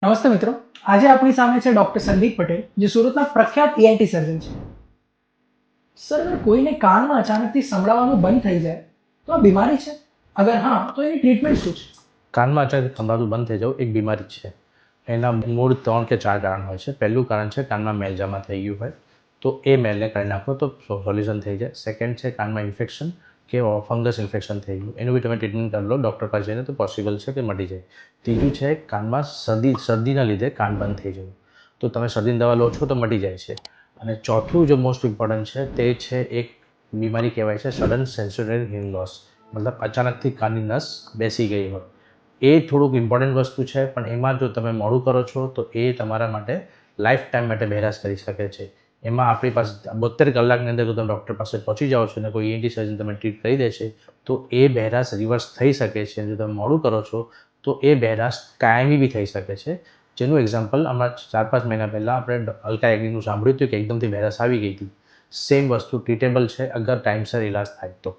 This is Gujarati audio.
નમસ્તે મિત્રો, આજે આપણી સામે છે ડોક્ટર સંદીપ પટેલ, જે સુરતના પ્રખ્યાત ENT સર્જન છે. સર, અગર કોઈને કાનમાં અચાનકથી સંભળાવાનું બંધ થઈ જાય તો આ બીમારી છે? અગર હા, તો એની ટ્રીટમેન્ટ શું છે? કાનમાં અચાનક સંભળાતું બંધ થઈ જવું એક બીમારી છે. એના મૂળ 3 કે 4 કારણ હોય છે. પહેલું કારણ છે કાનમાં મેલ જમા થઈ ગયું હોય, તો એ મેલને કાઢી નાખો તો સોલ્યુશન થઈ જાય. સેકન્ડ છે કાનમાં ઇન્ફેક્શન કે ફંગસ ઇન્ફેક્શન થઈ ગયું, એનું બી તમે ટ્રીટમેન્ટ કરી લો ડૉક્ટર પાસે જઈને તો પોસિબલ છે કે મટી જાય. ત્રીજું છે કાનમાં શરદીના લીધે કાન બંધ થઈ જવું, તો તમે શરદીની દવા લો છો તો મટી જાય છે. અને ચોથું જે મોસ્ટ ઇમ્પોર્ટન્ટ છે તે છે એક બીમારી કહેવાય છે સડન સેન્સોરી હિયરિંગ લોસ, મતલબ અચાનકથી કાનની નસ બેસી ગઈ હોય. એ થોડુંક ઇમ્પોર્ટન્ટ વસ્તુ છે, પણ એમાં જો તમે મોડું કરો છો તો એ તમારા માટે લાઈફ ટાઈમ માટે બહેરાશ કરી શકે છે. એમાં આપણી પાસે 72 કલાકની અંદર જો તમે ડૉક્ટર પાસે પહોંચી જાઓ છો અને કોઈ ENT સર્જન તમે ટ્રીટ કરી દેશે તો એ બહેરાશ રિવર્સ થઈ શકે છે. જો તમે મોડું કરો છો તો એ બહેરાશ કાયમી બી થઈ શકે છે. જેનું એક્ઝામ્પલ હમણાં 4-5 મહિના પહેલાં આપણે અલ્કા યાજ્ઞિકનું સાંભળ્યું હતું કે એકદમથી બહેરાશ આવી ગઈ હતી. સેમ વસ્તુ ટ્રીટેબલ છે અગર ટાઈમસર ઇલાજ થાય તો.